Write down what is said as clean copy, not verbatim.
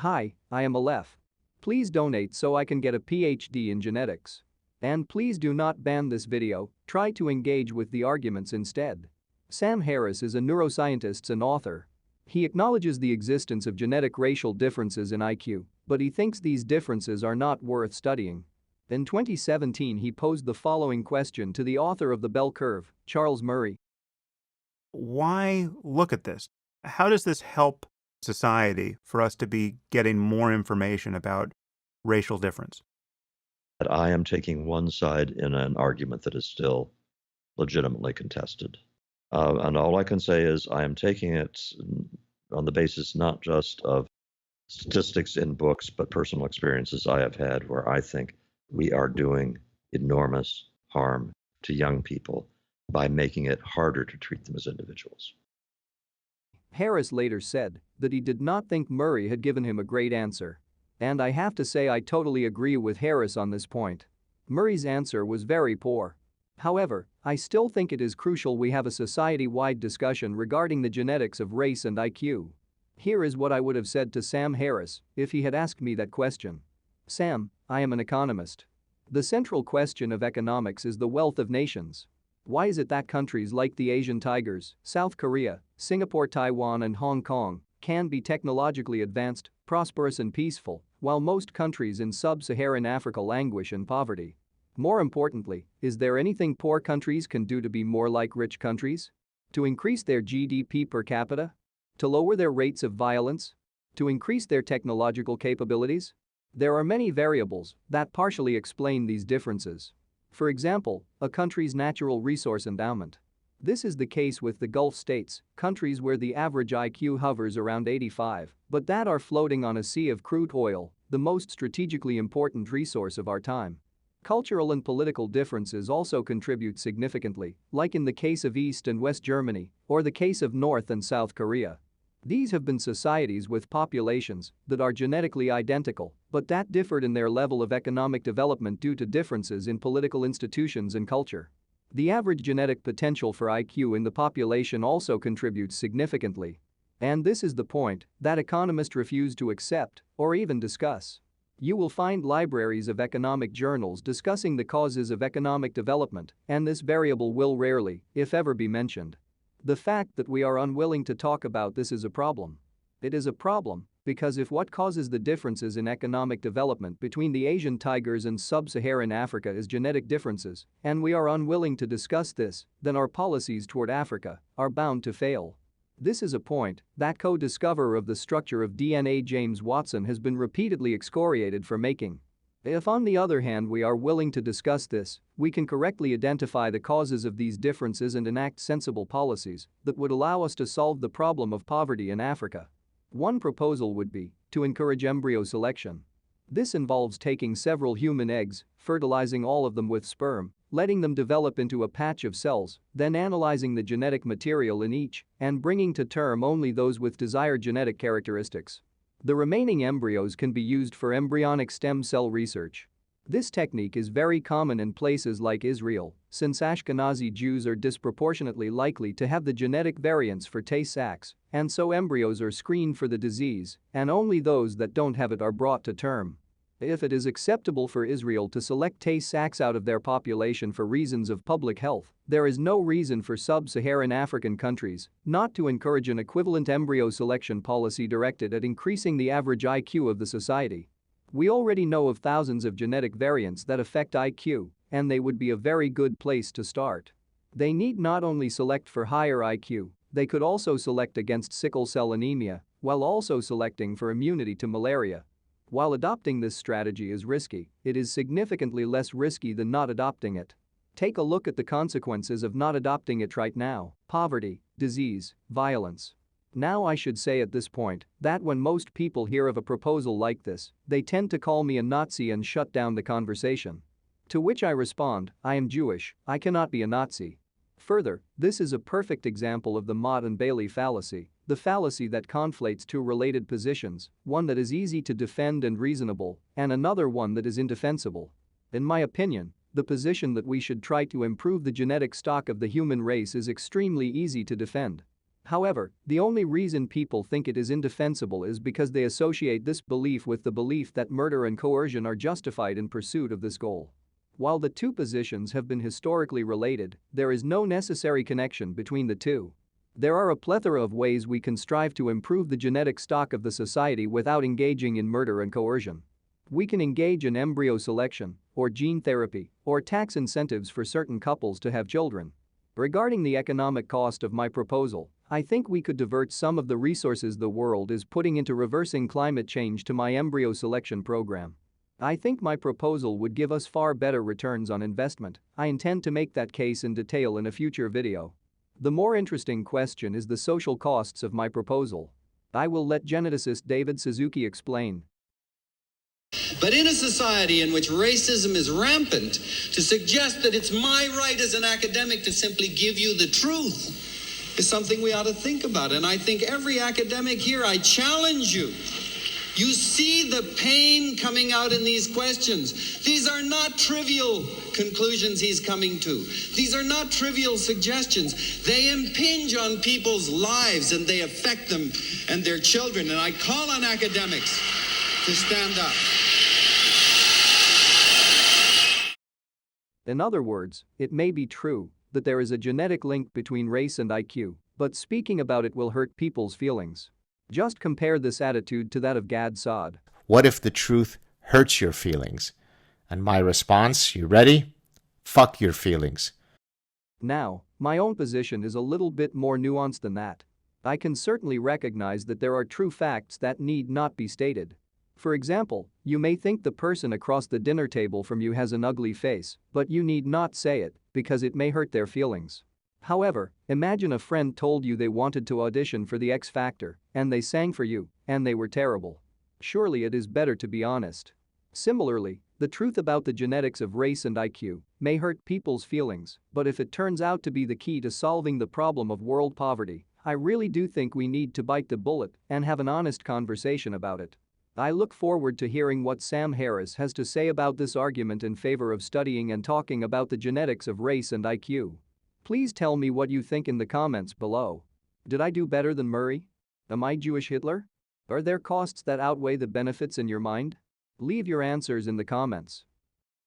Hi, I am Aleph. Please donate so I can get a PhD in genetics. And please do not ban this video, try to engage with the arguments instead. Sam Harris is a neuroscientist and author. He acknowledges the existence of genetic racial differences in IQ, but he thinks these differences are not worth studying. In 2017 he posed the following question to the author of The Bell Curve, Charles Murray. Why look at this? How does this help society for us to be getting more information about racial difference? That I am taking one side in an argument that is still legitimately contested. And all I can say is I am taking it on the basis not just of statistics in books, but personal experiences I have had where I think we are doing enormous harm to young people by making it harder to treat them as individuals. Harris later said that he did not think Murray had given him a great answer. And I have to say I totally agree with Harris on this point. Murray's answer was very poor. However, I still think it is crucial we have a society-wide discussion regarding the genetics of race and IQ. Here is what I would have said to Sam Harris if he had asked me that question. Sam, I am an economist. The central question of economics is the wealth of nations. Why is it that countries like the Asian tigers, South Korea, Singapore, Taiwan and Hong Kong can be technologically advanced, prosperous and peaceful, while most countries in sub-Saharan Africa languish in poverty? More importantly, is there anything poor countries can do to be more like rich countries? To increase their GDP per capita? To lower their rates of violence? To increase their technological capabilities? There are many variables that partially explain these differences. For example, a country's natural resource endowment. This is the case with the Gulf states, countries where the average IQ hovers around 85, but that are floating on a sea of crude oil, the most strategically important resource of our time. Cultural and political differences also contribute significantly, like in the case of East and West Germany, or the case of North and South Korea. These have been societies with populations that are genetically identical, but that differed in their level of economic development due to differences in political institutions and culture. The average genetic potential for IQ in the population also contributes significantly. And this is the point that economists refuse to accept or even discuss. You will find libraries of economic journals discussing the causes of economic development, and this variable will rarely, if ever, be mentioned. The fact that we are unwilling to talk about this is a problem. It is a problem because if what causes the differences in economic development between the Asian tigers and sub-Saharan Africa is genetic differences, and we are unwilling to discuss this, then our policies toward Africa are bound to fail. This is a point that co-discoverer of the structure of DNA James Watson has been repeatedly excoriated for making. If on the other hand we are willing to discuss this, we can correctly identify the causes of these differences and enact sensible policies that would allow us to solve the problem of poverty in Africa. One proposal would be to encourage embryo selection. This involves taking several human eggs, fertilizing all of them with sperm, letting them develop into a patch of cells, then analyzing the genetic material in each and bringing to term only those with desired genetic characteristics. The remaining embryos can be used for embryonic stem cell research. This technique is very common in places like Israel, since Ashkenazi Jews are disproportionately likely to have the genetic variants for Tay-Sachs, and so embryos are screened for the disease, and only those that don't have it are brought to term. If it is acceptable for Israel to select Tay-Sachs out of their population for reasons of public health, there is no reason for sub-Saharan African countries not to encourage an equivalent embryo selection policy directed at increasing the average IQ of the society. We already know of thousands of genetic variants that affect IQ, and they would be a very good place to start. They need not only select for higher IQ, they could also select against sickle cell anemia, while also selecting for immunity to malaria. While adopting this strategy is risky, it is significantly less risky than not adopting it. Take a look at the consequences of not adopting it right now: poverty, disease, violence. Now I should say at this point that when most people hear of a proposal like this, they tend to call me a Nazi and shut down the conversation. To which I respond, I am Jewish, I cannot be a Nazi. Further, this is a perfect example of the Mott and Bailey fallacy, the fallacy that conflates two related positions, one that is easy to defend and reasonable, and another one that is indefensible. In my opinion, the position that we should try to improve the genetic stock of the human race is extremely easy to defend. However, the only reason people think it is indefensible is because they associate this belief with the belief that murder and coercion are justified in pursuit of this goal. While the two positions have been historically related, there is no necessary connection between the two. There are a plethora of ways we can strive to improve the genetic stock of the society without engaging in murder and coercion. We can engage in embryo selection, or gene therapy, or tax incentives for certain couples to have children. Regarding the economic cost of my proposal, I think we could divert some of the resources the world is putting into reversing climate change to my embryo selection program. I think my proposal would give us far better returns on investment. I intend to make that case in detail in a future video. The more interesting question is the social costs of my proposal. I will let geneticist David Suzuki explain. But in a society in which racism is rampant, to suggest that it's my right as an academic to simply give you the truth is something we ought to think about. And I think every academic here, I challenge you. You see the pain coming out in these questions. These are not trivial conclusions he's coming to. These are not trivial suggestions. They impinge on people's lives and they affect them and their children. And I call on academics to stand up. In other words, it may be true that there is a genetic link between race and IQ, but speaking about it will hurt people's feelings. Just compare this attitude to that of Gad Saad. What if the truth hurts your feelings? And my response, you ready? Fuck your feelings. Now, my own position is a little bit more nuanced than that. I can certainly recognize that there are true facts that need not be stated. For example, you may think the person across the dinner table from you has an ugly face, but you need not say it because it may hurt their feelings. However, imagine a friend told you they wanted to audition for the X Factor, and they sang for you, and they were terrible. Surely it is better to be honest. Similarly, the truth about the genetics of race and IQ may hurt people's feelings, but if it turns out to be the key to solving the problem of world poverty, I really do think we need to bite the bullet and have an honest conversation about it. I look forward to hearing what Sam Harris has to say about this argument in favor of studying and talking about the genetics of race and IQ. Please tell me what you think in the comments below. Did I do better than Murray? Am I Jewish Hitler? Are there costs that outweigh the benefits in your mind? Leave your answers in the comments.